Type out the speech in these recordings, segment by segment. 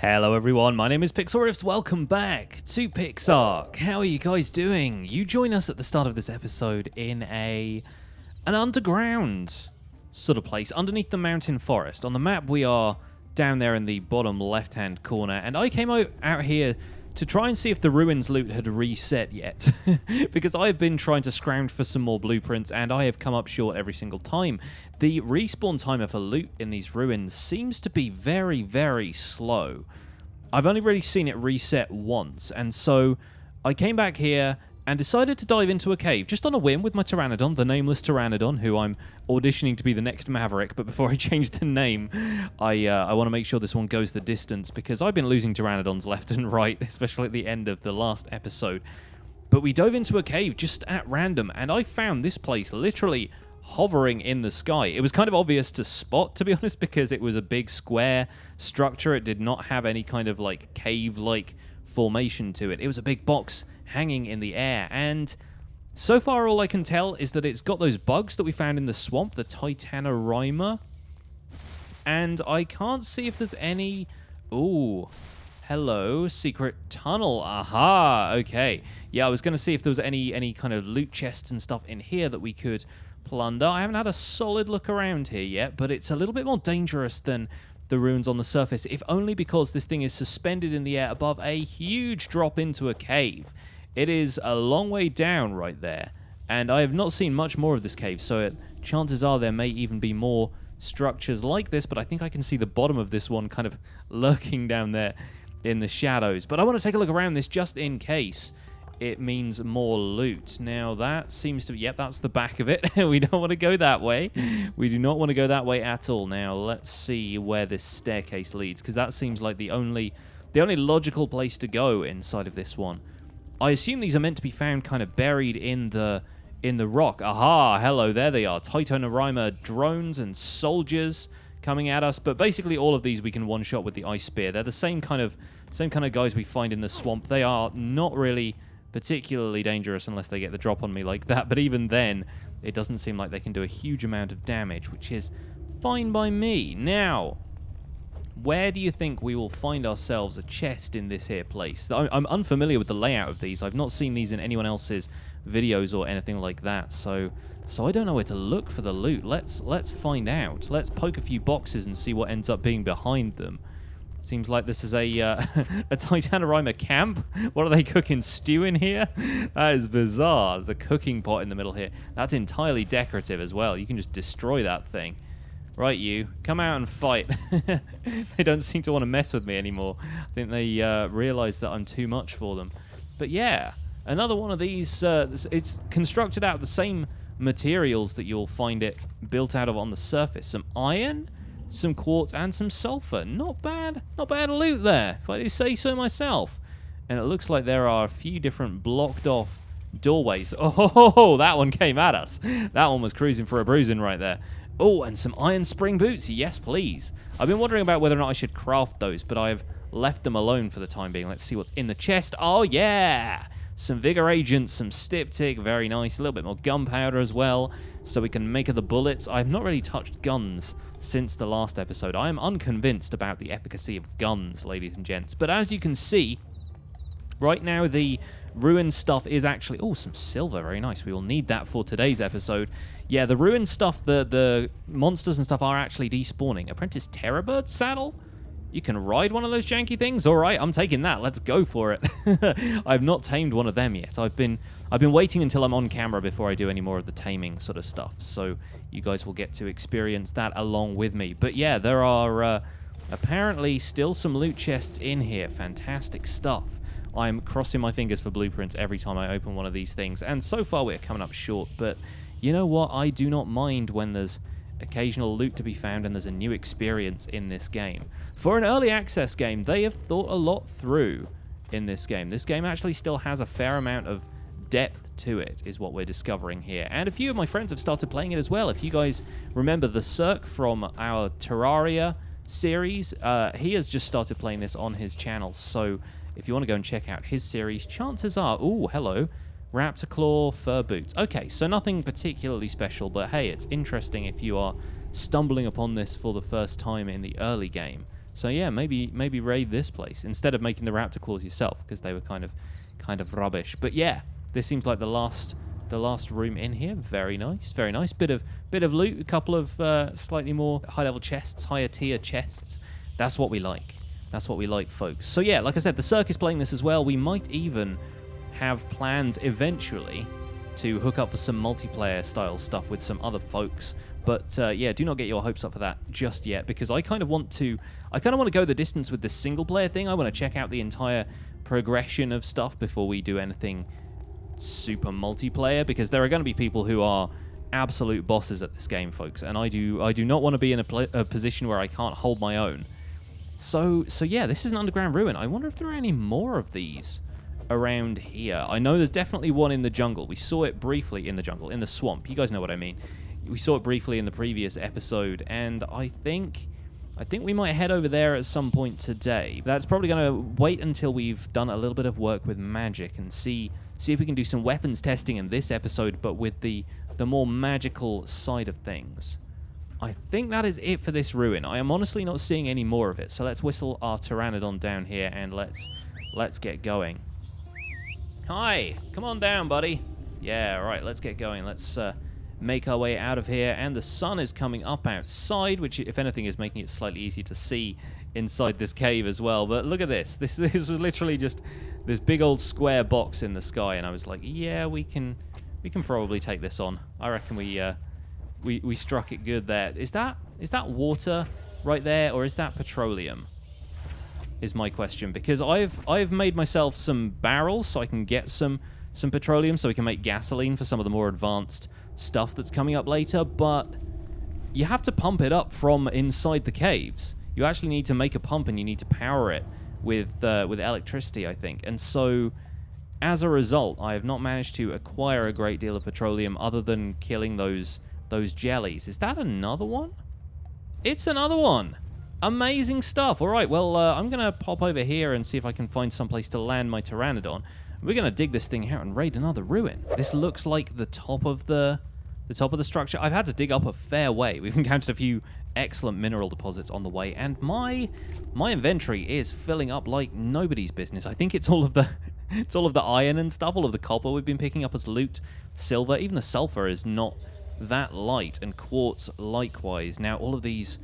Hello everyone, my name is Pixlriffs, welcome back to PixARK. How are you guys doing? You join us at the start of this episode in an underground sort of place, underneath the mountain forest. On the map we are down there in the bottom left hand corner, and I came out here to try and see if the ruins loot had reset yet, because I have been trying to scrounge for some more blueprints and I have come up short every single time. The respawn timer for loot in these ruins seems to be very, very slow. I've only really seen it reset once, and so I came back here and decided to dive into a cave, just on a whim with my Pteranodon, the nameless Pteranodon, who I'm auditioning to be the next Maverick, but before I change the name, I want to make sure this one goes the distance, because I've been losing Pteranodons left and right, especially at the end of the last episode. But we dove into a cave just at random, and I found this place literally hovering in the sky. It was kind of obvious to spot, to be honest, because it was a big square structure. It did not have any kind of like cave-like formation to it. It was a big box hanging in the air, and so far all I can tell is that it's got those bugs that we found in the swamp, the Titanorima, and I can't see if there's any... Ooh, hello, secret tunnel, aha, okay. Yeah, I was going to see if there was any kind of loot chests and stuff in here that we could plunder. I haven't had a solid look around here yet, but it's a little bit more dangerous than the ruins on the surface, if only because this thing is suspended in the air above a huge drop into a cave. It is a long way down right there, and I have not seen much more of this cave, so chances are there may even be more structures like this, but I think I can see the bottom of this one kind of lurking down there in the shadows. But I want to take a look around this just in case it means more loot. Now, that seems to be... Yep, that's the back of it. We don't want to go that way. We do not want to go that way at all. Now, let's see where this staircase leads, because that seems like the only logical place to go inside of this one. I assume these are meant to be found kind of buried in the rock. Aha, hello, there they are. Titanorima drones and soldiers coming at us, but basically all of these we can one-shot with the ice spear. They're the same kind of guys we find in the swamp. They are not really particularly dangerous unless they get the drop on me like that, but even then, it doesn't seem like they can do a huge amount of damage, which is fine by me. Now, where do you think we will find ourselves a chest in this here place? I'm unfamiliar with the layout of these. I've not seen these in anyone else's videos or anything like that, so I don't know where to look for the loot. Let's find out. Let's poke a few boxes and see what ends up being behind them. Seems like this is a Titanorima camp. What are they cooking? Stew in here? That is bizarre. There's a cooking pot in the middle here. That's entirely decorative as well. You can just destroy that thing. Right, you. Come out and fight. They don't seem to want to mess with me anymore. I think they realize that I'm too much for them. But yeah, another one of these. It's constructed out of the same materials that you'll find it built out of on the surface. Some iron, some quartz, and some sulfur. Not bad loot there, if I do say so myself. And it looks like there are a few different blocked off doorways. Oh, that one came at us. That one was cruising for a bruising right there. Oh, and some iron spring boots. Yes, please. I've been wondering about whether or not I should craft those, but I've left them alone for the time being. Let's see what's in the chest. Oh, yeah. Some vigor agents, some styptic. Very nice. A little bit more gunpowder as well, so we can make the bullets. I've not really touched guns since the last episode. I am unconvinced about the efficacy of guns, ladies and gents. But as you can see, right now the ruin stuff is actually... Oh, some silver. Very nice. We will need that for today's episode. Yeah, the ruin stuff, the monsters and stuff are actually despawning. Apprentice Terrorbird saddle? You can ride one of those janky things? All right, I'm taking that. Let's go for it. I've not tamed one of them yet. I've been waiting until I'm on camera before I do any more of the taming sort of stuff. So you guys will get to experience that along with me. But yeah, there are apparently still some loot chests in here. Fantastic stuff. I'm crossing my fingers for blueprints every time I open one of these things. And so far we're coming up short, but you know what? I do not mind when there's occasional loot to be found and there's a new experience in this game. For an early access game, they have thought a lot through in this game. This game actually still has a fair amount of depth to it, is what we're discovering here. And a few of my friends have started playing it as well. If you guys remember the Cirque from our Terraria series, he has just started playing this on his channel. So if you want to go and check out his series, chances are... Ooh, hello. Raptor Claw, fur boots. Okay, so nothing particularly special, but hey, it's interesting if you are stumbling upon this for the first time in the early game. So yeah, maybe raid this place instead of making the raptor claws yourself, because they were kind of rubbish. But yeah, this seems like the last room in here. Very nice, very nice. Bit of loot, a couple of slightly more high-level chests, higher tier chests. That's what we like. That's what we like, folks. So yeah, like I said, the Cirque is playing this as well. We might even have plans eventually to hook up for some multiplayer style stuff with some other folks. But yeah, do not get your hopes up for that just yet, because I kind of want to go the distance with this single player thing. I want to check out the entire progression of stuff before we do anything super multiplayer, because there are going to be people who are absolute bosses at this game, folks, and I do not want to be in a position where I can't hold my own. So yeah, this is an underground ruin. I wonder if there are any more of these around here. I know there's definitely one in the jungle. We saw it briefly in the jungle, in the swamp. You guys know what I mean. We saw it briefly in the previous episode, and I think we might head over there at some point today. That's probably going to wait until we've done a little bit of work with magic and see if we can do some weapons testing in this episode, but with the more magical side of things. I think that is it for this ruin. I am honestly not seeing any more of it, so let's whistle our Pteranodon down here and let's get going. Hi, come on down, buddy. Yeah, right, let's get going. Let's make our way out of here, and the sun is coming up outside, which, if anything, is making it slightly easier to see inside this cave as well. But look at this. This was literally just this big old square box in the sky, and I was like, yeah, we can probably take this on. I reckon we struck it good there. Is that water right there, or is that petroleum? Is my question, because I've made myself some barrels so I can get some petroleum so we can make gasoline for some of the more advanced stuff that's coming up later, but you have to pump it up from inside the caves. You actually need to make a pump, and you need to power it with electricity, I think. And so as a result, I have not managed to acquire a great deal of petroleum other than killing those jellies. Is that another one? It's another one. Amazing stuff. All right, well, I'm going to pop over here and see if I can find someplace to land my Pteranodon. We're going to dig this thing out and raid another ruin. This looks like the top of the structure. I've had to dig up a fair way. We've encountered a few excellent mineral deposits on the way, and my inventory is filling up like nobody's business. I think it's all of the iron and stuff, all of the copper we've been picking up as loot, silver, even the sulfur is not that light, and quartz likewise. Now all of these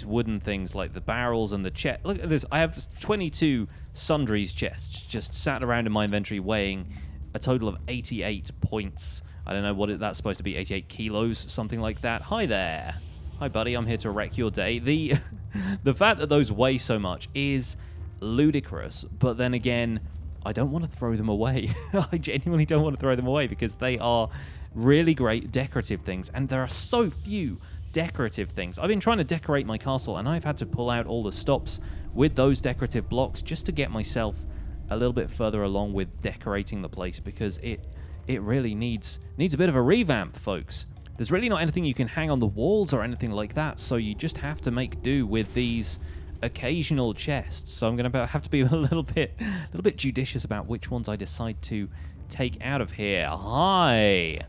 wooden things like the barrels and the chest. Look at this. I have 22 sundries chests just sat around in my inventory weighing a total of 88 points. I don't know what that's supposed to be, 88 kilos, something like that. Hi there. Hi, buddy. I'm here to wreck your day. The fact that those weigh so much is ludicrous, but then again, I don't want to throw them away. I genuinely don't want to throw them away because they are really great decorative things, and there are so few decorative things. I've been trying to decorate my castle, and I've had to pull out all the stops with those decorative blocks just to get myself a little bit further along with decorating the place, because it really needs a bit of a revamp, folks. There's really not anything you can hang on the walls or anything like that, so you just have to make do with these occasional chests. So I'm going to have to be a little bit judicious about which ones I decide to take out of here. Hi!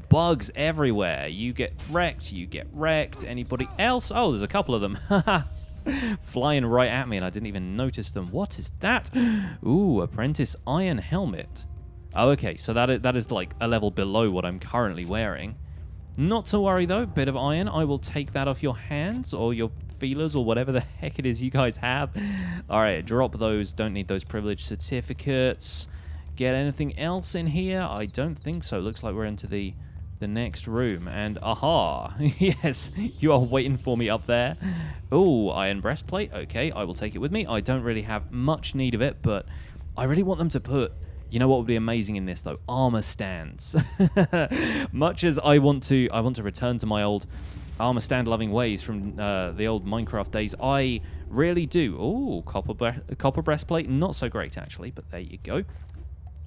Bugs everywhere. You get wrecked. Anybody else? Oh, there's a couple of them. Flying right at me, and I didn't even notice them. What is that? Ooh, apprentice iron helmet. Oh, okay, so that is like a level below what I'm currently wearing. Not to worry, though. Bit of iron. I will take that off your hands or your feelers or whatever the heck it is you guys have. All right, drop those. Don't need those privilege certificates. Get anything else in here? I don't think so. Looks like we're into the next room. And aha. Yes, you are waiting for me up there. Oh, iron breastplate. Okay, I will take it with me. I don't really have much need of it, but I really want them to put... You know what would be amazing in this, though? Armor stands. Much as I want to return to my old armor stand loving ways from the old Minecraft days, I really do. Ooh, copper breastplate, not so great actually, but there you go.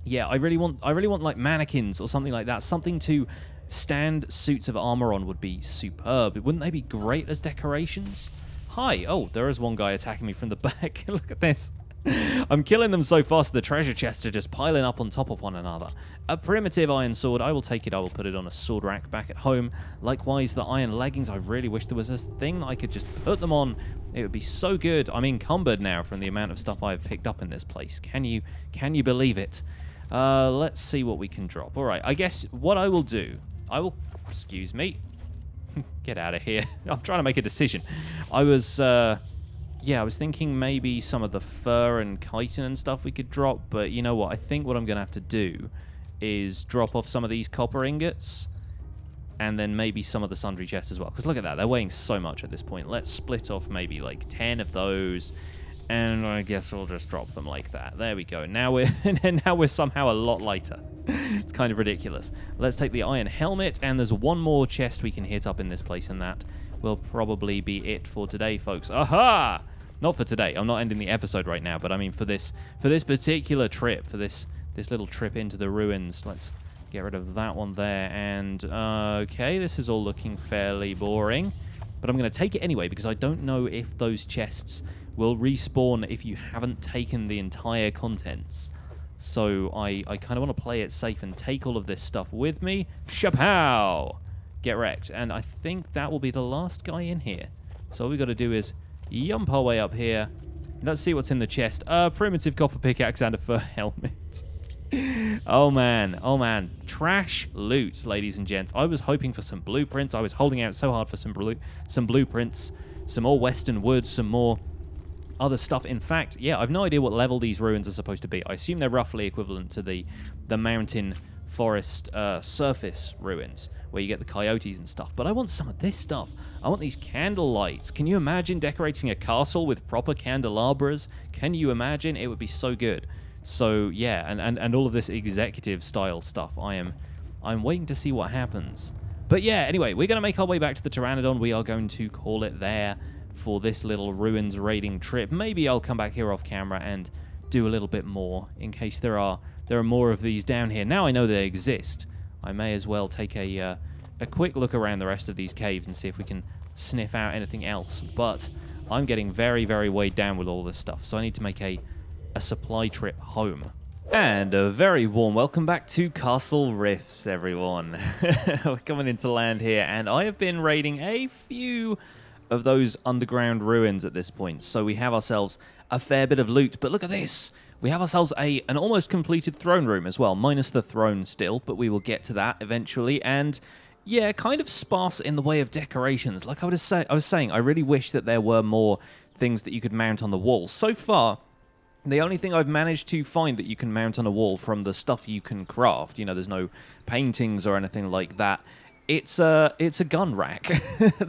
Yeah, I really want like mannequins or something like that. Something to stand suits of armor on would be superb. Wouldn't they be great as decorations? Hi. Oh, there is one guy attacking me from the back. Look at this. I'm killing them so fast, the treasure chests are just piling up on top of one another. A primitive iron sword, I will take it, I will put it on a sword rack back at home. Likewise, the iron leggings, I really wish there was a thing that I could just put them on. It would be so good. I'm encumbered now from the amount of stuff I've picked up in this place. Can you believe it? Let's see what we can drop. Alright, I guess what I will do, excuse me. Get out of here. I'm trying to make a decision. I was thinking maybe some of the fur and chitin and stuff we could drop, but you know what? I think what I'm going to have to do is drop off some of these copper ingots and then maybe some of the sundry chests as well. Because look at that. They're weighing so much at this point. Let's split off maybe like 10 of those, and I guess we'll just drop them like that. There we go. Now we're somehow a lot lighter. It's kind of ridiculous. Let's take the iron helmet, and there's one more chest we can hit up in this place, and that will probably be it for today, folks. Aha! Not for today. I'm not ending the episode right now, but I mean for this particular trip, for this little trip into the ruins. Let's get rid of that one there. And okay, this is all looking fairly boring, but I'm going to take it anyway because I don't know if those chests will respawn if you haven't taken the entire contents. So I kind of want to play it safe and take all of this stuff with me. Shapow! Get wrecked. And I think that will be the last guy in here. So all we got to do is yump our way up here. Let's see what's in the chest. Primitive copper pickaxe and a fur helmet. Oh man. Trash loot, ladies and gents. I was hoping for some blueprints. I was holding out so hard for some blueprints, some more western wood, some more other stuff. In fact, yeah, I've no idea what level these ruins are supposed to be. I assume they're roughly equivalent to the mountain forest surface ruins, where you get the coyotes and stuff. But I want some of this stuff. I want these candle lights. Can you imagine decorating a castle with proper candelabras? Can you imagine? It would be so good. So yeah, and all of this executive style stuff. I'm waiting to see what happens. But yeah, anyway, we're going to make our way back to the Pteranodon. We are going to call it there for this little ruins raiding trip. Maybe I'll come back here off camera and do a little bit more in case there are more of these down here. Now I know they exist, I may as well take a quick look around the rest of these caves and see if we can sniff out anything else. But I'm getting very, very weighed down with all this stuff, so I need to make a supply trip home. And a very warm welcome back to Pixlriffs, everyone. We're coming into land here, and I have been raiding a few of those underground ruins at this point. So we have ourselves a fair bit of loot, but look at this. We have ourselves an almost completed throne room as well, minus the throne still, but we will get to that eventually. And yeah, kind of sparse in the way of decorations. Like I was saying, I really wish that there were more things that you could mount on the walls. So far, the only thing I've managed to find that you can mount on a wall from the stuff you can craft, you know, there's no paintings or anything like that. It's a gun rack.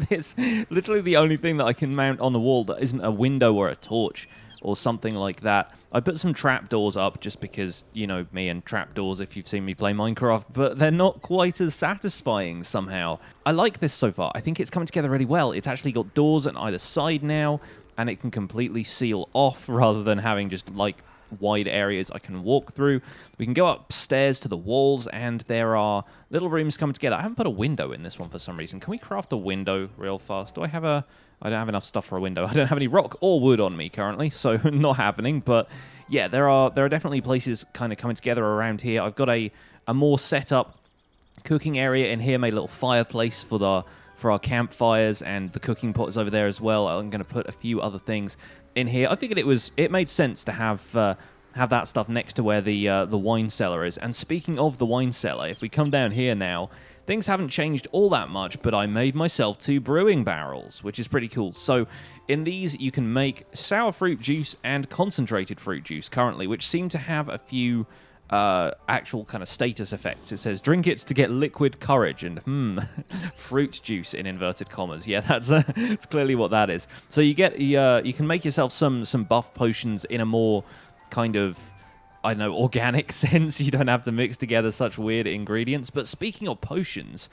It's literally the only thing that I can mount on the wall that isn't a window or a torch or something like that. I put some trapdoors up just because, you know, me and trapdoors if you've seen me play Minecraft, but they're not quite as satisfying somehow. I like this so far. I think it's coming together really well. It's actually got doors on either side now, and it can completely seal off rather than having just, like, wide areas I can walk through. We can go upstairs to the walls, and there are little rooms coming together. I haven't put a window in this one for some reason. Can we craft a window real fast? I don't have enough stuff for a window. I don't have any rock or wood on me currently, so not happening. But yeah, there are definitely places kind of coming together around here. I've got a more set up cooking area in here, made a little fireplace for our campfires, and the cooking pot is over there as well. I'm going to put a few other things in here. I figured it made sense to have that stuff next to where the wine cellar is. And speaking of the wine cellar, if we come down here now, things haven't changed all that much, but I made myself 2 brewing barrels, which is pretty cool. So in these, you can make sour fruit juice and concentrated fruit juice currently, which seem to have a few actual kind of status effects. It says, drink it to get liquid courage, and fruit juice in inverted commas. Yeah, that's clearly what that is. So you can make yourself some buff potions in a more kind of, I don't know, organic sense. You don't have to mix together such weird ingredients. But speaking of potions,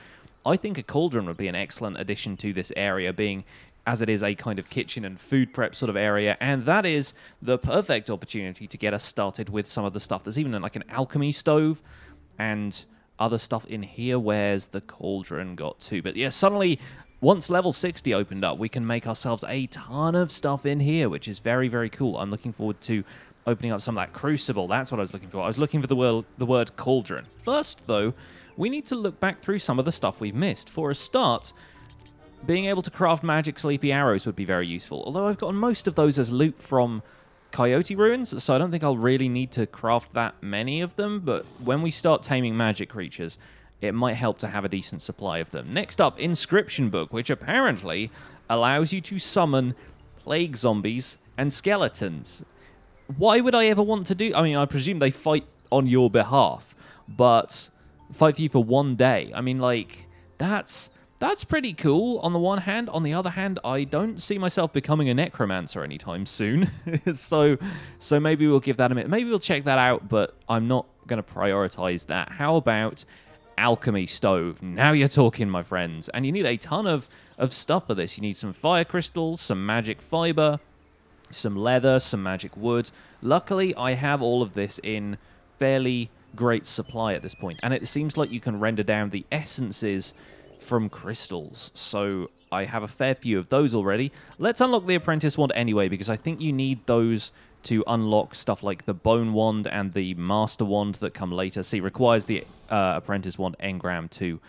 I think a cauldron would be an excellent addition to this area, being as it is a kind of kitchen and food prep sort of area, and that is the perfect opportunity to get us started with some of the stuff. There's even like an alchemy stove and other stuff in here. Where's the cauldron got to? But yeah, suddenly, once level 60 opened up, we can make ourselves a ton of stuff in here, which is very, very cool. I'm looking forward to opening up some of that crucible. That's what I was looking for. I was looking for the word cauldron. First, though, we need to look back through some of the stuff we've missed. For a start, being able to craft magic sleepy arrows would be very useful, although I've gotten most of those as loot from Coyote Ruins, so I don't think I'll really need to craft that many of them, but when we start taming magic creatures, it might help to have a decent supply of them. Next up, Inscription Book, which apparently allows you to summon plague zombies and skeletons. Why would I ever want to do... I mean, I presume they fight on your behalf, but fight for you for one day. I mean, like, that's pretty cool on the one hand. On the other hand, I don't see myself becoming a necromancer anytime soon. so maybe we'll give that a minute. Maybe we'll check that out, but I'm not going to prioritize that. How about alchemy stove? Now you're talking, my friends. And you need a ton of stuff for this. You need some fire crystals, some magic fiber, some leather, some magic wood. Luckily, I have all of this in fairly great supply at this point, and it seems like you can render down the essences from crystals, so I have a fair few of those already. Let's unlock the Apprentice Wand anyway, because I think you need those to unlock stuff like the Bone Wand and the Master Wand that come later. See, requires the Apprentice Wand engram to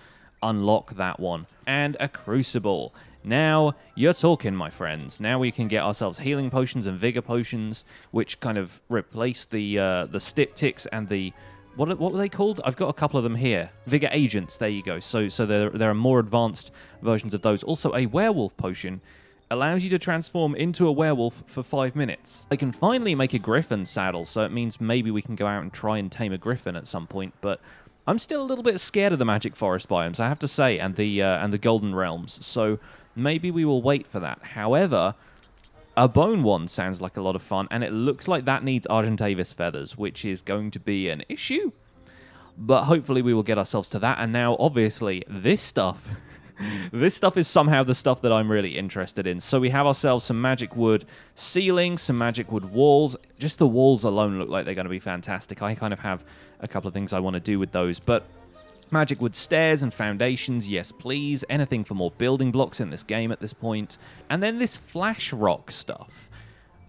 unlock that one. And a Crucible. Now, you're talking, my friends. Now we can get ourselves healing potions and vigor potions, which kind of replace the styptics and the... What were they called? I've got a couple of them here. Vigor Agents, there you go. So there are more advanced versions of those. Also, a Werewolf Potion allows you to transform into a werewolf for 5 minutes. I can finally make a Griffin saddle, so it means maybe we can go out and try and tame a Griffin at some point, but I'm still a little bit scared of the Magic Forest biomes, I have to say, and the Golden Realms, so maybe we will wait for that. However, a Bone Wand sounds like a lot of fun, and it looks like that needs Argentavis feathers, which is going to be an issue. But hopefully we will get ourselves to that, and now, obviously, this stuff... this stuff is somehow the stuff that I'm really interested in. So we have ourselves some magic wood ceilings, some magic wood walls. Just the walls alone look like they're going to be fantastic. I kind of have a couple of things I want to do with those, but... magic wood stairs and foundations, yes please. Anything for more building blocks in this game at this point. And then this flash rock stuff.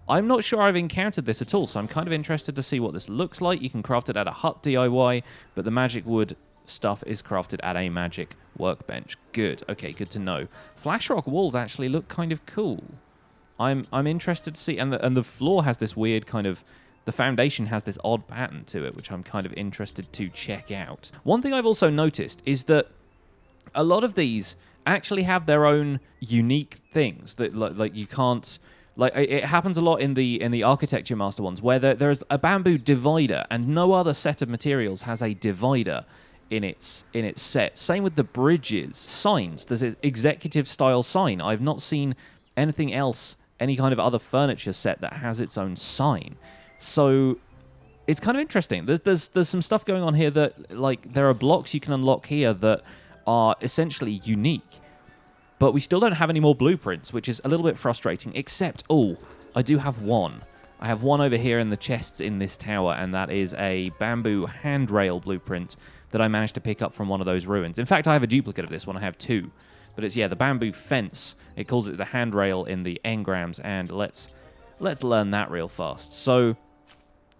I'm not sure I've encountered this at all, so I'm kind of interested to see what this looks like. You can craft it at a hut DIY, but the magic wood stuff is crafted at a magic workbench. Good. Okay, good to know. Flash rock walls actually look kind of cool. I'm interested to see, and the floor has this weird kind of... the foundation has this odd pattern to it, which I'm kind of interested to check out. One thing I've also noticed is that a lot of these actually have their own unique things that like you can't... like it happens a lot in the Architecture Master ones, where there's a bamboo divider, and no other set of materials has a divider in its set. Same with the bridges. Signs. There's an executive style sign. I've not seen anything else, any kind of other furniture set that has its own sign. So it's kind of interesting. There's some stuff going on here that, like, there are blocks you can unlock here that are essentially unique, but we still don't have any more blueprints, which is a little bit frustrating, except, oh, I do have one. I have one over here in the chests in this tower, and that is a bamboo handrail blueprint that I managed to pick up from one of those ruins. In fact, I have a duplicate of this one. I have two. But it's, yeah, the bamboo fence. It calls it the handrail in the engrams, and let's learn that real fast. So...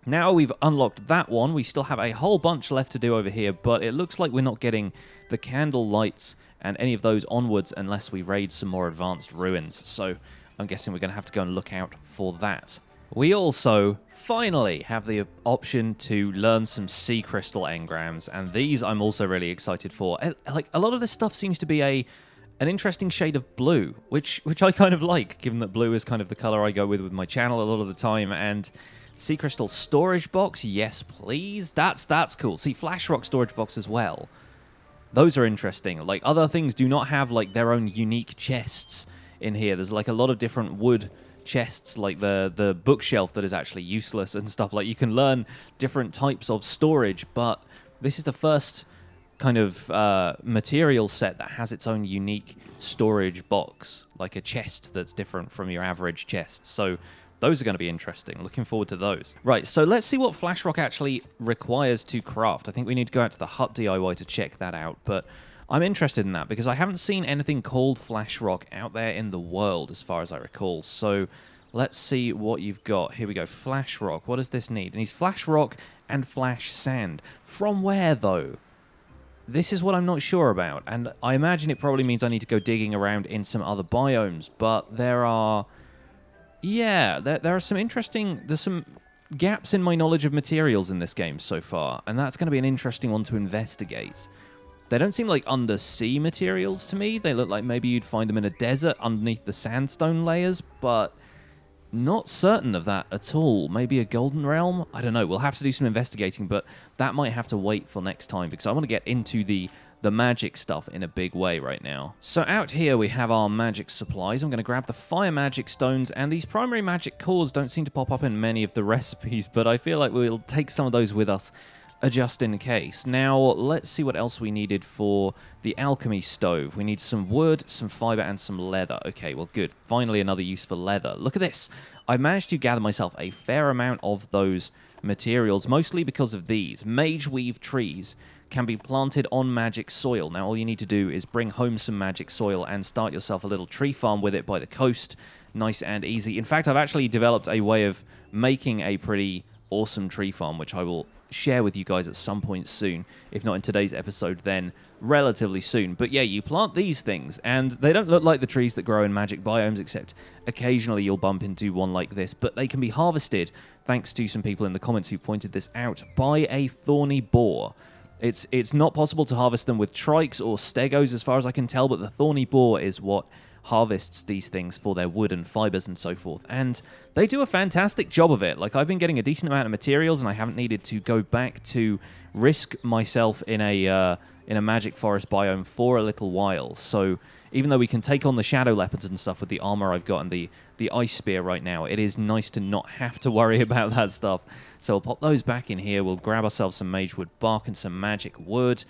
now we've unlocked that one. We still have a whole bunch left to do over here, but it looks like we're not getting the candle lights and any of those onwards unless we raid some more advanced ruins. So I'm guessing we're going to have to go and look out for that. We also finally have the option to learn some sea crystal engrams, and these I'm also really excited for. Like, a lot of this stuff seems to be an interesting shade of blue, which I kind of like, given that blue is kind of the color I go with my channel a lot of the time. And sea crystal storage box, yes please. That's cool. See, flash rock storage box as well. Those are interesting. Like, other things do not have like their own unique chests in here. There's like a lot of different wood chests, like the bookshelf that is actually useless and stuff. Like, you can learn different types of storage, but this is the first kind of material set that has its own unique storage box, like a chest that's different from your average chest. So those are going to be interesting. Looking forward to those. Right, so let's see what flash rock actually requires to craft. I think we need to go out to the hut DIY to check that out, but I'm interested in that because I haven't seen anything called flash rock out there in the world as far as I recall. So Let's see what you've got. Here we go. Flash rock. What does this need? It needs flash rock and flash sand. From where, though? This is what I'm not sure about. And I imagine it probably means I need to go digging around in some other biomes. But there are... Yeah, there are some interesting... There's some gaps in my knowledge of materials in this game so far. And that's going to be an interesting one to investigate. They don't seem like undersea materials to me. They look like maybe you'd find them in a desert underneath the sandstone layers, but not certain of that at all. Maybe a golden realm? I don't know. We'll have to do some investigating, but that might have to wait for next time because I want to get into the magic stuff in a big way right now. So out here we have our magic supplies. I'm going to grab the fire magic stones, and these primary magic cores don't seem to pop up in many of the recipes, but I feel like we'll take some of those with us just in case. Now, let's see what else we needed for the alchemy stove. We need some wood, some fiber, and some leather. Okay, well, good. Finally, another use for leather. Look at this. I managed to gather myself a fair amount of those materials, mostly because of these. Mage weave trees can be planted on magic soil. Now, all you need to do is bring home some magic soil and start yourself a little tree farm with it by the coast. Nice and easy. In fact, I've actually developed a way of making a pretty awesome tree farm, which I will share with you guys at some point soon. If not in today's episode, then relatively soon. But yeah, you plant these things, and they don't look like the trees that grow in magic biomes, except occasionally you'll bump into one like this. But they can be harvested, thanks to some people in the comments who pointed this out, by a thorny boar. It's not possible to harvest them with trikes or stegos as far as I can tell, but the thorny boar is what harvests these things for their wood and fibers and so forth, and they do a fantastic job of it. Like, I've been getting a decent amount of materials, and I haven't needed to go back to risk myself in a magic forest biome for a little while. So even though we can take on the shadow leopards and stuff with the armor I've got and the ice spear right now, it is nice to not have to worry about that stuff. So we'll pop those back in here. We'll grab ourselves some magewood bark and some magic wood,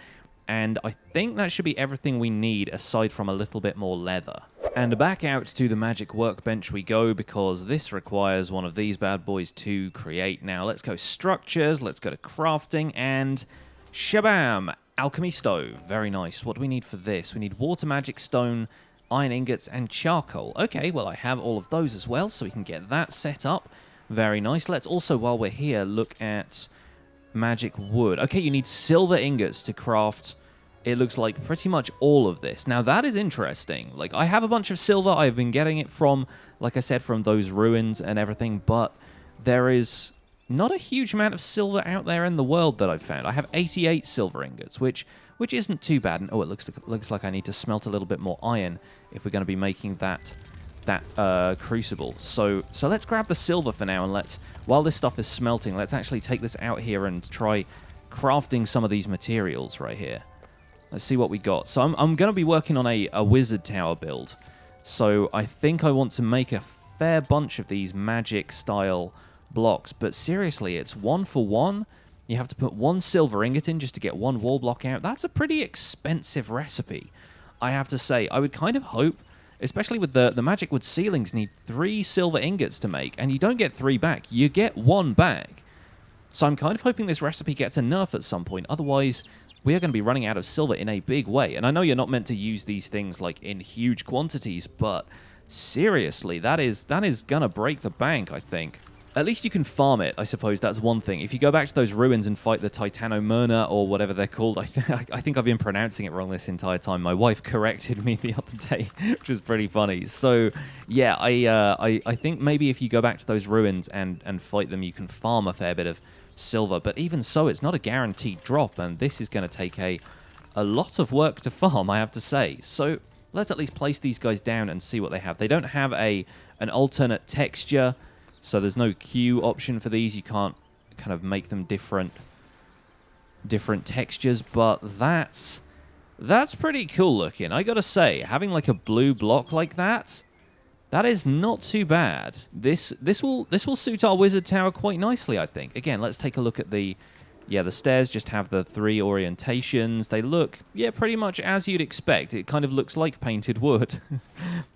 and I think that should be everything we need aside from a little bit more leather. And back out to the magic workbench we go, because this requires one of these bad boys to create. Now, let's go structures, let's go to crafting, and shabam! Alchemy stove. Very nice. What do we need for this? We need water magic stone, iron ingots, and charcoal. Okay, well, I have all of those as well, so we can get that set up. Very nice. Let's also, while we're here, look at magic wood. Okay, you need silver ingots to craft, it looks like, pretty much all of this. Now, that is interesting. Like, I have a bunch of silver. I've been getting it from, like I said, from those ruins and everything, but there is not a huge amount of silver out there in the world that I've found. I have 88 silver ingots, which isn't too bad. And, oh, it looks like I need to smelt a little bit more iron if we're going to be making that crucible. So let's grab the silver for now, and while this stuff is smelting, let's actually take this out here and try crafting some of these materials right here. Let's see what we got. So I'm going to be working on a wizard tower build. So I think I want to make a fair bunch of these magic-style blocks. But seriously, it's 1 for 1. You have to put 1 silver ingot in just to get 1 wall block out. That's a pretty expensive recipe, I have to say. I would kind of hope, especially with the magic wood ceilings, need 3 silver ingots to make. And you don't get 3 back. You get 1 back. So I'm kind of hoping this recipe gets a nerf at some point. Otherwise, we are going to be running out of silver in a big way. And I know you're not meant to use these things like in huge quantities, but seriously, that is going to break the bank, I think. At least you can farm it, I suppose. That's one thing. If you go back to those ruins and fight the Titanomyrna or whatever they're called, I think I've been pronouncing it wrong this entire time. My wife corrected me the other day, which was pretty funny. So yeah, I think maybe if you go back to those ruins and fight them, you can farm a fair bit of silver. But even so, it's not a guaranteed drop, and this is going to take a lot of work to farm, I have to say. So let's at least place these guys down and see what they have. They don't have an alternate texture. So there's no Q option for these. You can't kind of make them different textures, but that's pretty cool looking. I gotta say, having like a blue block like that is not too bad. This will suit our wizard tower quite nicely, I think. Again, let's take a look at the stairs. Just have the 3 orientations. They look, pretty much as you'd expect. It kind of looks like painted wood.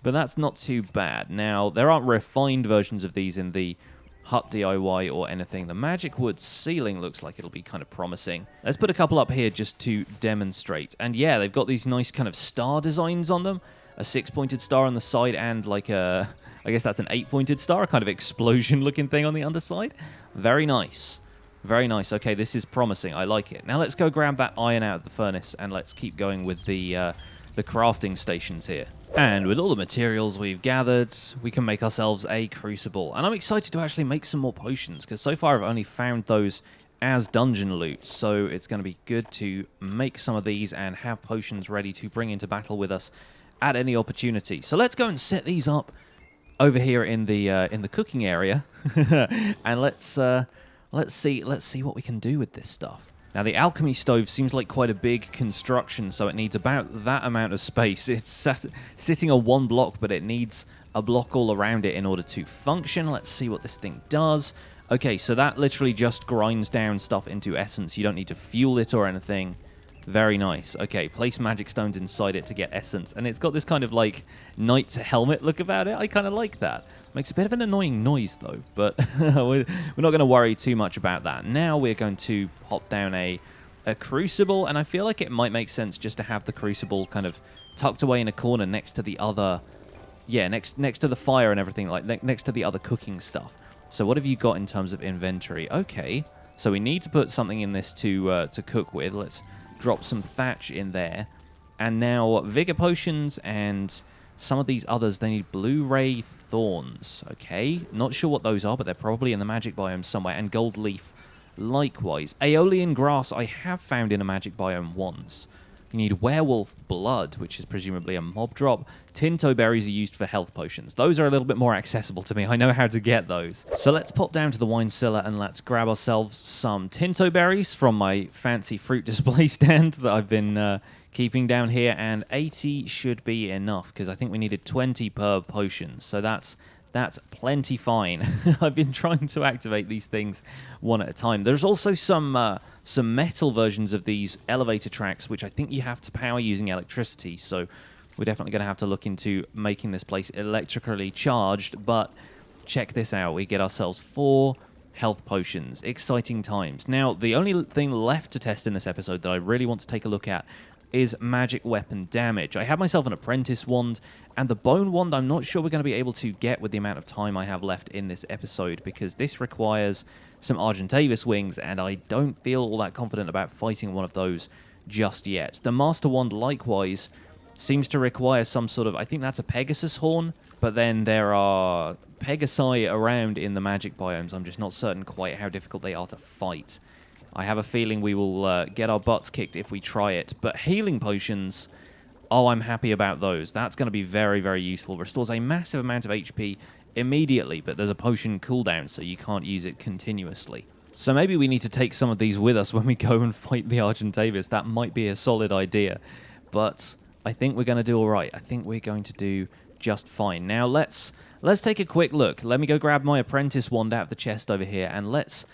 But that's not too bad. Now, there aren't refined versions of these in the hut DIY or anything. The magic wood ceiling looks like it'll be kind of promising. Let's put a couple up here just to demonstrate. And yeah, they've got these nice kind of star designs on them. A 6-pointed star on the side and like a I guess that's an 8-pointed star, a kind of explosion-looking thing on the underside. Very nice. Very nice. Okay, this is promising. I like it. Now let's go grab that iron out of the furnace, and let's keep going with the crafting stations here. And with all the materials we've gathered, we can make ourselves a crucible. And I'm excited to actually make some more potions, because so far I've only found those as dungeon loot. So it's going to be good to make some of these and have potions ready to bring into battle with us at any opportunity. So let's go and set these up over here in the cooking area, and let's see what we can do with this stuff. Now, the alchemy stove seems like quite a big construction, so it needs about that amount of space. It's sitting on one block, but it needs a block all around it in order to function. Let's see what this thing does. Okay, so that literally just grinds down stuff into essence. You don't need to fuel it or anything. Very nice. Okay, place magic stones inside it to get essence. And it's got this kind of, like, knight's helmet look about it. I kind of like that. Makes a bit of an annoying noise, though, but we're not going to worry too much about that. Now we're going to pop down a crucible, and I feel like it might make sense just to have the crucible kind of tucked away in a corner next to the other... Yeah, next to the fire and everything, like next to the other cooking stuff. So what have you got in terms of inventory? Okay, so we need to put something in this to cook with. Let's drop some thatch in there. And now vigor potions and some of these others, they need blue ray thorns. Okay, not sure what those are, but they're probably in the magic biome somewhere. And gold leaf likewise. Aeolian grass I have found in a magic biome once. You need werewolf blood, which is presumably a mob drop. Tinto berries are used for health potions. Those are a little bit more accessible to me. I know how to get those. So let's pop down to the wine cellar and let's grab ourselves some tinto berries from my fancy fruit display stand that I've been keeping down here. And 80 should be enough, because I think we needed 20 per potion. So that's plenty fine. I've been trying to activate these things one at a time. There's also some metal versions of these elevator tracks, which I think you have to power using electricity. So we're definitely going to have to look into making this place electrically charged. But check this out. We get ourselves 4 health potions. Exciting times. Now, the only thing left to test in this episode that I really want to take a look at is magic weapon damage. I have myself an apprentice wand, and the bone wand I'm not sure we're going to be able to get with the amount of time I have left in this episode, because this requires some Argentavis wings, and I don't feel all that confident about fighting one of those just yet. The master wand likewise seems to require some sort of, I think that's a Pegasus horn, but then there are Pegasi around in the magic biomes. I'm just not certain quite how difficult they are to fight. I have a feeling we will get our butts kicked if we try it. But healing potions, oh, I'm happy about those. That's going to be very, very useful. Restores a massive amount of HP immediately, but there's a potion cooldown, so you can't use it continuously. So maybe we need to take some of these with us when we go and fight the Argentavis. That might be a solid idea. But I think we're going to do all right. I think we're going to do just fine. Now, let's take a quick look. Let me go grab my apprentice wand out of the chest over here, and let's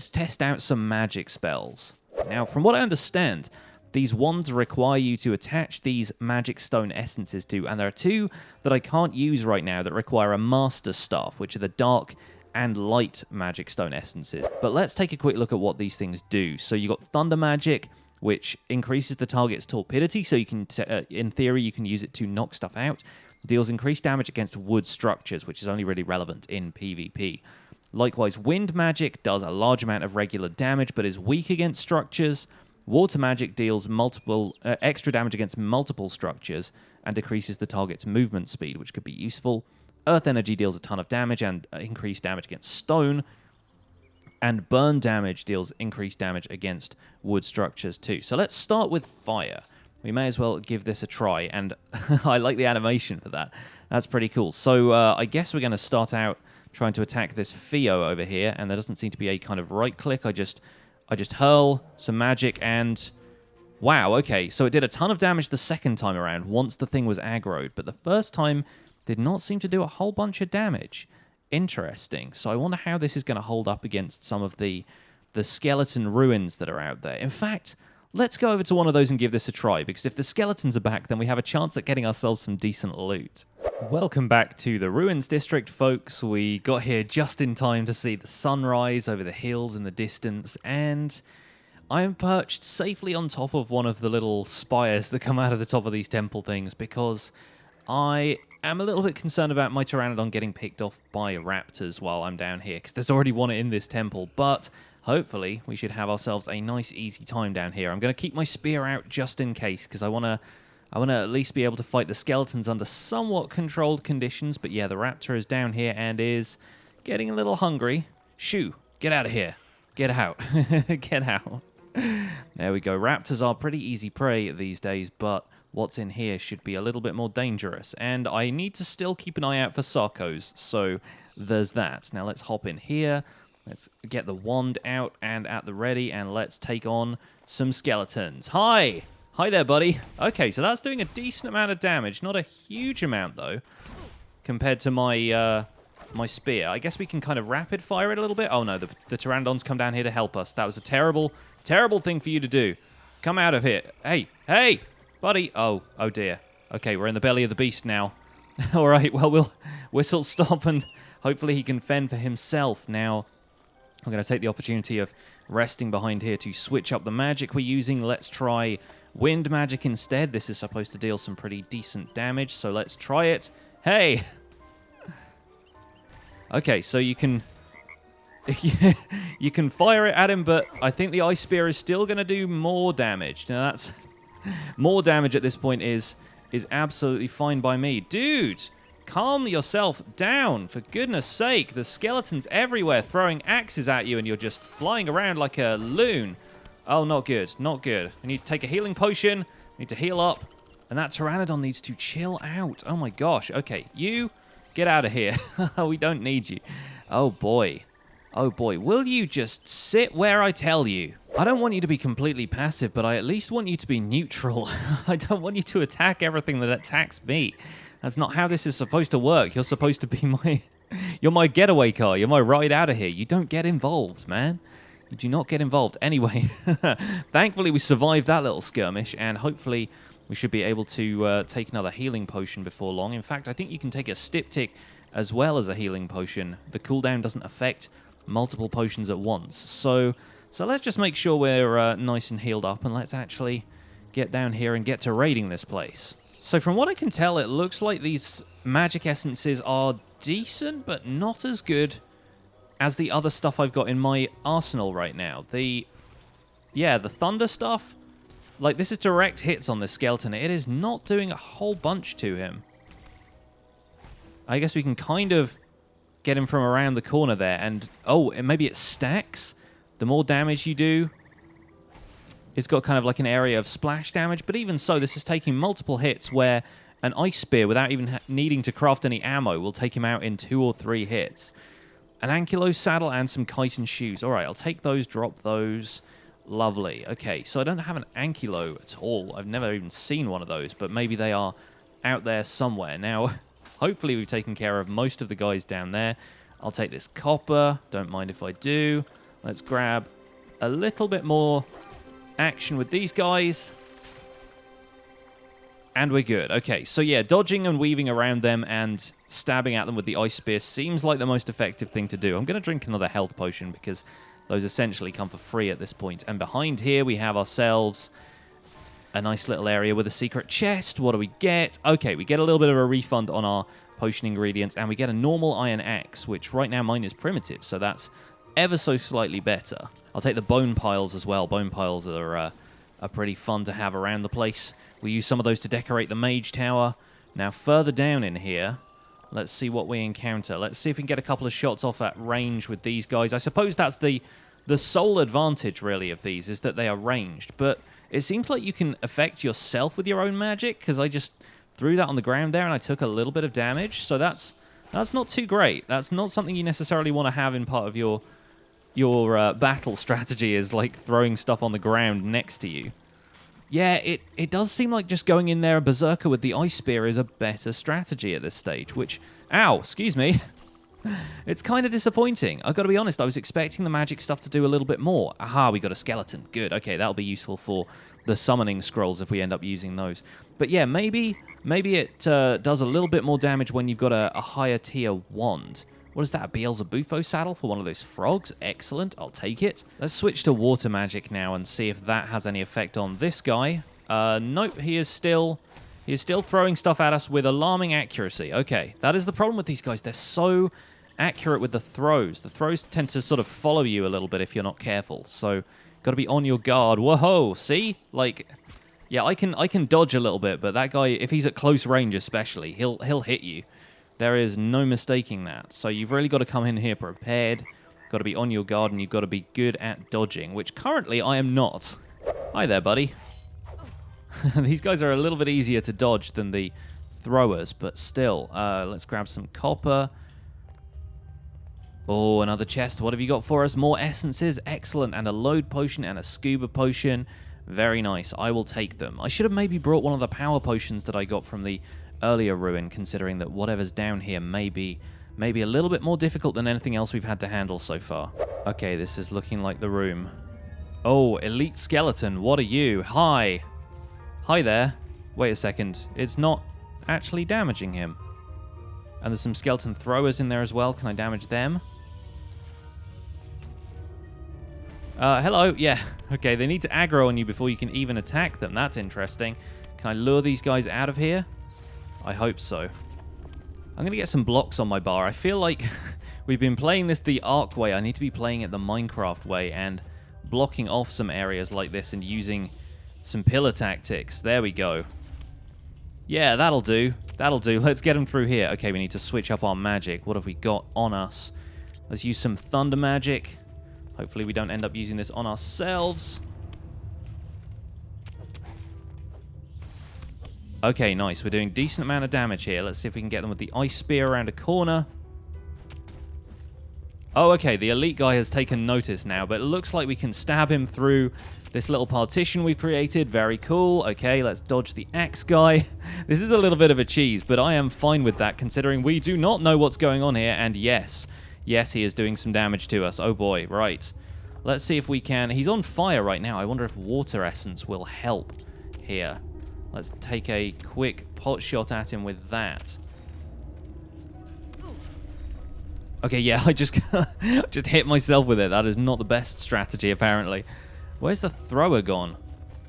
test out some magic spells. Now, from what I understand, these wands require you to attach these magic stone essences to, and there are 2 that I can't use right now that require a master staff, which are the dark and light magic stone essences. But let's take a quick look at what these things do. So you got thunder magic, which increases the target's torpidity, so you can, in theory, you can use it to knock stuff out. Deals increased damage against wood structures, which is only really relevant in PvP. Likewise, wind magic does a large amount of regular damage, but is weak against structures. Water magic deals extra damage against multiple structures and decreases the target's movement speed, which could be useful. Earth energy deals a ton of damage and increased damage against stone. And burn damage deals increased damage against wood structures too. So let's start with fire. We may as well give this a try, and I like the animation for that. That's pretty cool. So I guess we're going to start out trying to attack this Theo over here, and there doesn't seem to be a kind of right click. I just hurl some magic, and wow, okay, so it did a ton of damage the second time around once the thing was aggroed, but the first time did not seem to do a whole bunch of damage. Interesting. So I wonder how this is going to hold up against some of the skeleton ruins that are out there. In fact, let's go over to one of those and give this a try, because if the skeletons are back, then we have a chance at getting ourselves some decent loot. Welcome back to the Ruins District, folks. We got here just in time to see the sunrise over the hills in the distance, and I am perched safely on top of one of the little spires that come out of the top of these temple things, because I am a little bit concerned about my Pteranodon getting picked off by raptors while I'm down here, because there's already one in this temple, but hopefully we should have ourselves a nice, easy time down here. I'm going to keep my spear out just in case, because I want to at least be able to fight the skeletons under somewhat controlled conditions, but yeah, the raptor is down here and is getting a little hungry. Shoo, get out of here. Get out. Get out. There we go. Raptors are pretty easy prey these days, but what's in here should be a little bit more dangerous. And I need to still keep an eye out for sarcos, so there's that. Now let's hop in here. Let's get the wand out and at the ready, and let's take on some skeletons. Hi! Hi there, buddy. Okay, so that's doing a decent amount of damage. Not a huge amount, though, compared to my my spear. I guess we can kind of rapid fire it a little bit. Oh, no, the Pteranodons come down here to help us. That was a terrible, terrible thing for you to do. Come out of here. Hey, hey, buddy. Oh dear. Okay, we're in the belly of the beast now. All right, well, we'll whistle stop, and hopefully he can fend for himself. Now, I'm going to take the opportunity of resting behind here to switch up the magic we're using. Let's try wind magic instead. This is supposed to deal some pretty decent damage, so let's try it. Hey! Okay, so you can you can fire it at him, but I think the ice spear is still going to do more damage. Now that's more damage at this point is absolutely fine by me. Dude, calm yourself down, for goodness sake. There's skeletons everywhere throwing axes at you, and you're just flying around like a loon. Oh, not good, not good. I need to take a healing potion. I need to heal up, and that Pteranodon needs to chill out. Oh my gosh. Okay, you get out of here. We don't need you. Oh boy. Oh boy. Will you just sit where I tell you? I don't want you to be completely passive, but I at least want you to be neutral. I don't want you to attack everything that attacks me. That's not how this is supposed to work. You're supposed to be you're my getaway car. You're my ride out of here. You don't get involved, man. You do not get involved. Anyway, thankfully we survived that little skirmish, and hopefully we should be able to take another healing potion before long. In fact, I think you can take a styptic as well as a healing potion. The cooldown doesn't affect multiple potions at once. So let's just make sure we're nice and healed up, and let's actually get down here and get to raiding this place. So from what I can tell, it looks like these magic essences are decent, but not as good as the other stuff I've got in my arsenal right now. The thunder stuff, like, this is direct hits on this skeleton. It is not doing a whole bunch to him. I guess we can kind of get him from around the corner there, and maybe it stacks. The more damage you do, it's got kind of like an area of splash damage, but even so, this is taking multiple hits where an ice spear, without even needing to craft any ammo, will take him out in 2 or 3 hits. An ankylosed saddle and some chitin shoes. All right, I'll take those, drop those. Lovely. Okay, so I don't have an ankylo at all. I've never even seen one of those, but maybe they are out there somewhere. Now, hopefully we've taken care of most of the guys down there. I'll take this copper. Don't mind if I do. Let's grab a little bit more action with these guys. And we're good. Okay, so yeah, dodging and weaving around them and stabbing at them with the ice spear seems like the most effective thing to do. I'm going to drink another health potion because those essentially come for free at this point. And behind here we have ourselves a nice little area with a secret chest. What do we get? Okay, we get a little bit of a refund on our potion ingredients, and we get a normal iron axe, which right now mine is primitive, so that's ever so slightly better. I'll take the bone piles as well. Bone piles are pretty fun to have around the place. We use some of those to decorate the mage tower. Now, further down in here, let's see what we encounter. Let's see if we can get a couple of shots off at range with these guys. I suppose that's the sole advantage, really, of these, is that they are ranged. But it seems like you can affect yourself with your own magic, because I just threw that on the ground there and I took a little bit of damage. So that's not too great. That's not something you necessarily want to have in part of your battle strategy, is like throwing stuff on the ground next to you. Yeah, it does seem like just going in there a berserker with the ice spear is a better strategy at this stage, which, ow, excuse me, it's kind of disappointing. I've got to be honest, I was expecting the magic stuff to do a little bit more. Aha, we got a skeleton. Good, okay, that'll be useful for the summoning scrolls if we end up using those. But yeah, maybe it does a little bit more damage when you've got a higher tier wand. What is that, a Beelzebufo saddle for one of those frogs? Excellent, I'll take it. Let's switch to water magic now and see if that has any effect on this guy. Nope, he is still He is still throwing stuff at us with alarming accuracy. Okay, that is the problem with these guys. They're so accurate with the throws. The throws tend to sort of follow you a little bit if you're not careful. So, got to be on your guard. Whoa, see? Like, yeah, I can dodge a little bit, but that guy, if he's at close range especially, he'll hit you. There is no mistaking that. So you've really got to come in here prepared. Got to be on your guard, and you've got to be good at dodging, which currently I am not. Hi there, buddy. These guys are a little bit easier to dodge than the throwers, but still. Let's grab some copper. Oh, another chest. What have you got for us? More essences. Excellent. And a load potion and a scuba potion. Very nice. I will take them. I should have maybe brought one of the power potions that I got from the earlier ruin, considering that whatever's down here may be a little bit more difficult than anything else we've had to handle so far. Okay, this is looking like the room. Oh, elite skeleton. What are you? Hi. Hi there. Wait a second. It's not actually damaging him. And there's some skeleton throwers in there as well. Can I damage them? Hello. Yeah. Okay, they need to aggro on you before you can even attack them. That's interesting. Can I lure these guys out of here? I hope so. I'm going to get some blocks on my bar. I feel like we've been playing this the Ark way. I need to be playing it the Minecraft way and blocking off some areas like this and using some pillar tactics. There we go. Yeah, that'll do. That'll do. Let's get them through here. Okay, we need to switch up our magic. What have we got on us? Let's use some thunder magic. Hopefully we don't end up using this on ourselves. Okay, nice. We're doing a decent amount of damage here. Let's see if we can get them with the ice spear around a corner. Oh, okay. The elite guy has taken notice now, but it looks like we can stab him through this little partition we created. Very cool. Okay, let's dodge the axe guy. This is a little bit of a cheese, but I am fine with that, considering we do not know what's going on here. And yes, he is doing some damage to us. Oh, boy. Right. Let's see if we can... He's on fire right now. I wonder if water essence will help here. Let's take a quick pot shot at him with that. Okay, yeah, I just hit myself with it. That is not the best strategy, apparently. Where's the thrower gone?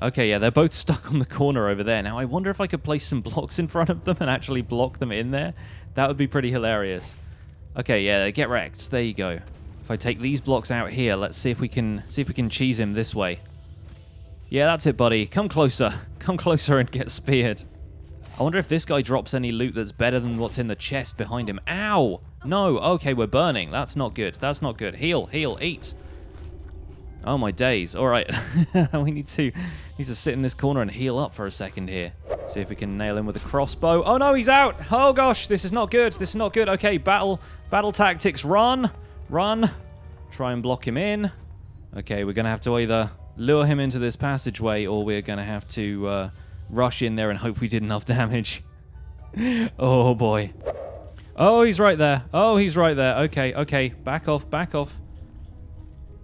Okay, yeah, they're both stuck on the corner over there. Now, I wonder if I could place some blocks in front of them and actually block them in there. That would be pretty hilarious. Okay, yeah, get wrecked. There you go. If I take these blocks out here, let's see if we can cheese him this way. Yeah, that's it, buddy. Come closer. Come closer and get speared. I wonder if this guy drops any loot that's better than what's in the chest behind him. Ow! No. Okay, we're burning. That's not good. That's not good. Heal, heal, eat. Oh, my days. All right. We need to sit in this corner and heal up for a second here. See if we can nail him with a crossbow. Oh, no, he's out. Oh, gosh. This is not good. This is not good. Okay, battle tactics. Run. Run. Try and block him in. Okay, we're going to have to either lure him into this passageway, or we're going to have to rush in there and hope we did enough damage. Oh, boy. Oh, he's right there. Oh, he's right there. Okay, okay. Back off, back off.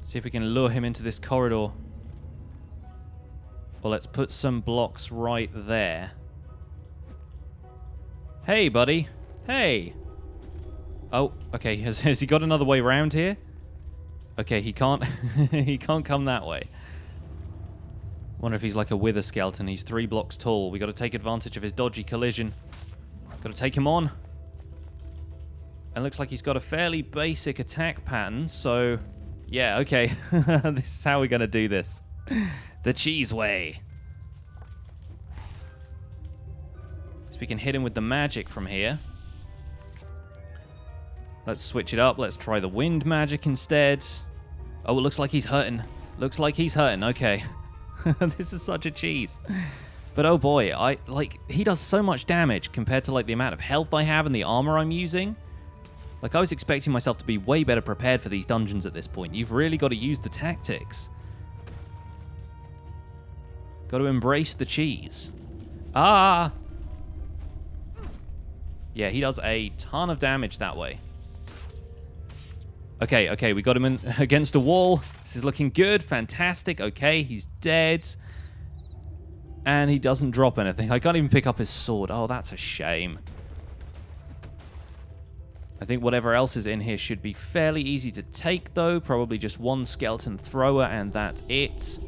See if we can lure him into this corridor. Well, let's put some blocks right there. Hey, buddy. Hey. Oh, okay. Has he got another way around here? Okay, he can't he can't come that way. Wonder if he's like a wither skeleton. He's 3 blocks tall. We got to take advantage of his dodgy collision. Got to take him on. And looks like he's got a fairly basic attack pattern, so yeah, okay. This is how we're going to do this. The cheese way. So we can hit him with the magic from here. Let's switch it up. Let's try the wind magic instead. Oh, it looks like he's hurting. Looks like he's hurting. Okay. This is such a cheese. But oh boy, he does so much damage compared to like the amount of health I have and the armor I'm using. Like, I was expecting myself to be way better prepared for these dungeons at this point. You've really got to use the tactics. Got to embrace the cheese. Ah! Yeah, he does a ton of damage that way. Okay, okay, we got him in against a wall. This is looking good. Fantastic. Okay, he's dead. And he doesn't drop anything. I can't even pick up his sword. Oh, that's a shame. I think whatever else is in here should be fairly easy to take, though. Probably just 1 skeleton thrower, and that's it.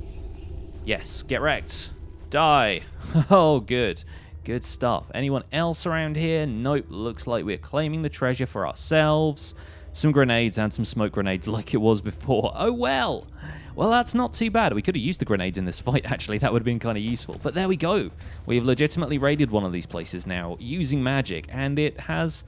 Yes, get wrecked. Die. Oh, good. Good stuff. Anyone else around here? Nope. Looks like we're claiming the treasure for ourselves. Some grenades and some smoke grenades like it was before. Oh well. Well, that's not too bad. We could have used the grenades in this fight, actually. That would have been kind of useful. But there we go. We have legitimately raided one of these places now using magic, and it has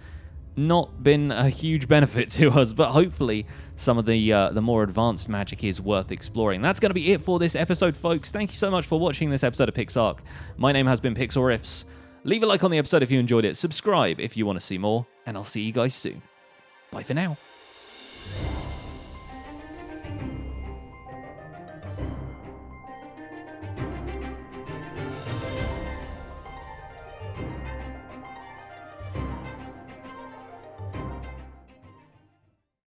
not been a huge benefit to us, but hopefully some of the more advanced magic is worth exploring. That's going to be it for this episode, folks. Thank you so much for watching this episode of PixARK. My name has been Pixlriffs. Leave a like on the episode if you enjoyed it. Subscribe if you want to see more, and I'll see you guys soon. Bye for now.